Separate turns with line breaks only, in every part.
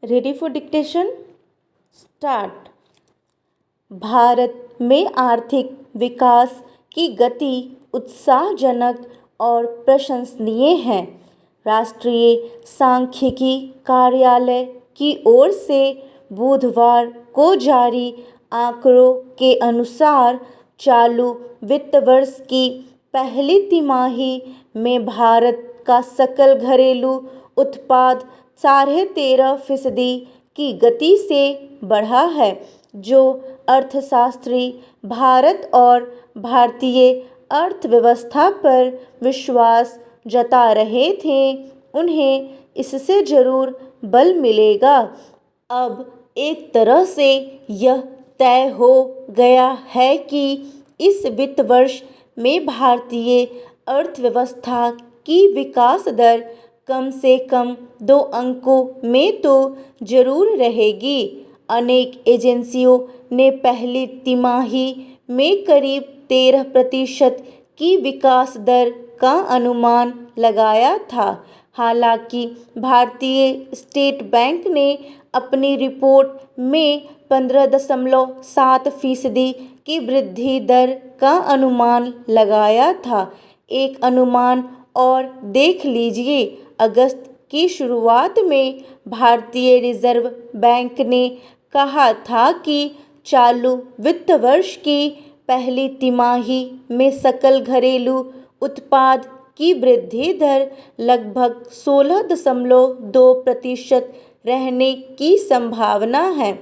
Ready for dictation start. Bharat में आर्थिक विकास की गति उत्साहजनक और प्रशंसनीय है। राष्ट्रीय सांख्यिकी कार्यालय की ओर से बुधवार को जारी आंकड़ों के अनुसार चालू वित्त वर्ष की पहली तिमाही में भारत का सकल घरेलू उत्पाद 13.5% की गति से बढ़ा है। जो अर्थशास्त्री भारत और भारतीय अर्थव्यवस्था पर विश्वास जता रहे थे, उन्हें इससे जरूर बल मिलेगा। अब एक तरह से यह तय हो गया है कि इस वित्त वर्ष में भारतीय अर्थव्यवस्था की विकास दर कम से कम 2 अंकों में तो जरूर रहेगी। अनेक एजेंसियों ने पहली तिमाही में करीब 13% की विकास दर का अनुमान लगाया था। हालांकि भारतीय स्टेट बैंक ने अपनी रिपोर्ट में 15.7% की वृद्धि दर का अनुमान लगाया था। एक अनुमान और देख लीजिए। अगस्त की शुरुआत में भारतीय रिजर्व बैंक ने कहा था कि चालू वित्त वर्ष की पहली तिमाही में सकल घरेलू उत्पाद की वृद्धि दर लगभग 16.2% रहने की संभावना है।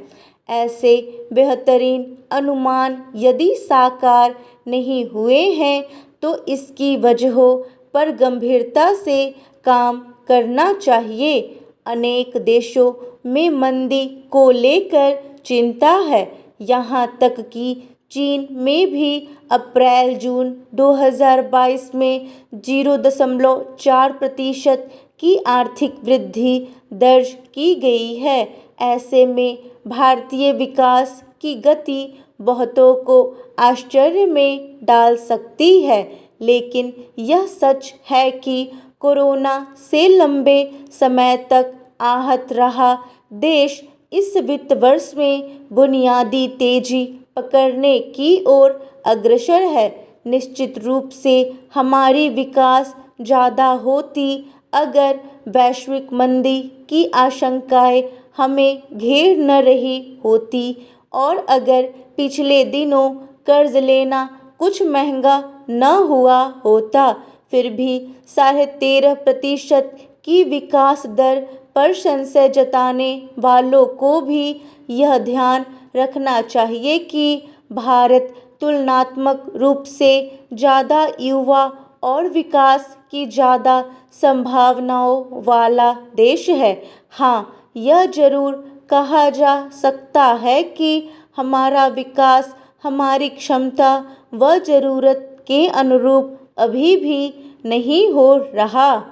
ऐसे बेहतरीन अनुमान यदि साकार नहीं हुए हैं तो इसकी वजहों पर गंभीरता से काम करना चाहिए। अनेक देशों में मंदी को लेकर चिंता है, यहाँ तक कि चीन में भी अप्रैल-जून 2022 में 0.4% की आर्थिक वृद्धि दर्ज की गई है। ऐसे में भारतीय विकास की गति बहुतों को आश्चर्य में डाल सकती है, लेकिन यह सच है कि कोरोना से लंबे समय तक आहत रहा देश इस वित्त वर्ष में बुनियादी तेजी पकड़ने की ओर अग्रसर है। निश्चित रूप से हमारी विकास ज़्यादा होती अगर वैश्विक मंदी की आशंकाएं हमें घेर न रही होती और अगर पिछले दिनों कर्ज लेना कुछ महंगा न हुआ होता। फिर भी 13.5% की विकास दर पर संशय जताने वालों को भी यह ध्यान रखना चाहिए कि भारत तुलनात्मक रूप से ज़्यादा युवा और विकास की ज़्यादा संभावनाओं वाला देश है। हाँ, यह जरूर कहा जा सकता है कि हमारा विकास हमारी क्षमता व ज़रूरत के अनुरूप अभी भी नहीं हो रहा।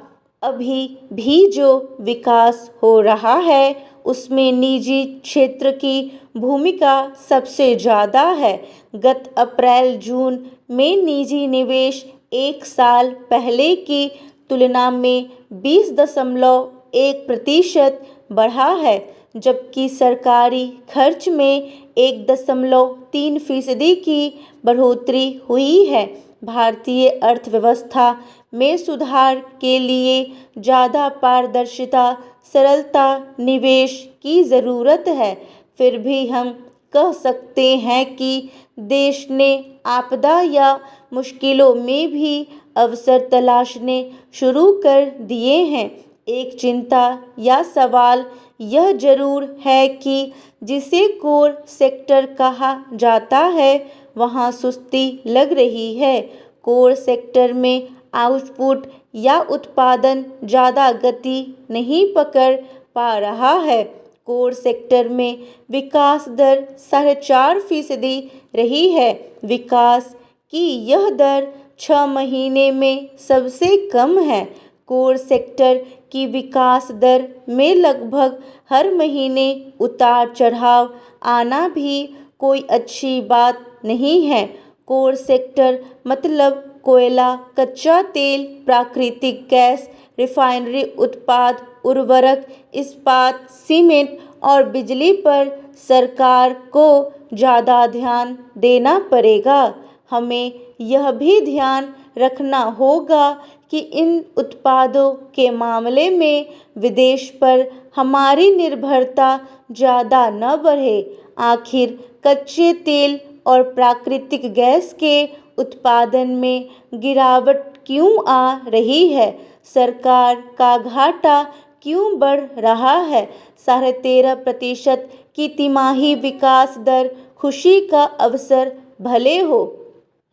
अभी भी जो विकास हो रहा है उसमें निजी क्षेत्र की भूमिका सबसे ज़्यादा है। गत अप्रैल-जून में निजी निवेश एक साल पहले की तुलना में 20.1% बढ़ा है, जबकि सरकारी खर्च में 1.3% की बढ़ोतरी हुई है। भारतीय अर्थव्यवस्था में सुधार के लिए ज़्यादा पारदर्शिता, सरलता, निवेश की ज़रूरत है। फिर भी हम कह सकते हैं कि देश ने आपदा या मुश्किलों में भी अवसर तलाशने शुरू कर दिए हैं। एक चिंता या सवाल यह जरूर है कि जिसे कोर सेक्टर कहा जाता है वहाँ सुस्ती लग रही है। कोर सेक्टर में आउटपुट या उत्पादन ज़्यादा गति नहीं पकड़ पा रहा है। कोर सेक्टर में विकास दर 4.5% रही है। विकास की यह दर 6 महीने में सबसे कम है। कोर सेक्टर की विकास दर में लगभग हर महीने उतार चढ़ाव आना भी कोई अच्छी बात नहीं है। कोर सेक्टर मतलब कोयला, कच्चा तेल, प्राकृतिक गैस, रिफाइनरी उत्पाद उर्वरक, इस्पात, सीमेंट और बिजली पर सरकार को ज़्यादा ध्यान देना पड़ेगा। हमें यह भी ध्यान रखना होगा कि इन उत्पादों के मामले में विदेश पर हमारी निर्भरता ज़्यादा न बढ़े। आखिर कच्चे तेल और प्राकृतिक गैस के उत्पादन में गिरावट क्यों आ रही है? सरकार का घाटा क्यों बढ़ रहा है? 13.5% की तिमाही विकास दर खुशी का अवसर भले हो,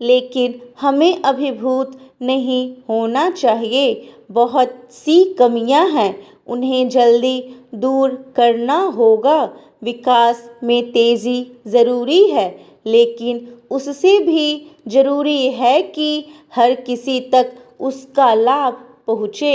लेकिन हमें अभिभूत नहीं होना चाहिए। बहुत सी कमियां हैं, उन्हें जल्दी दूर करना होगा। विकास में तेज़ी ज़रूरी है, लेकिन उससे भी ज़रूरी है कि हर किसी तक उसका लाभ पहुँचे।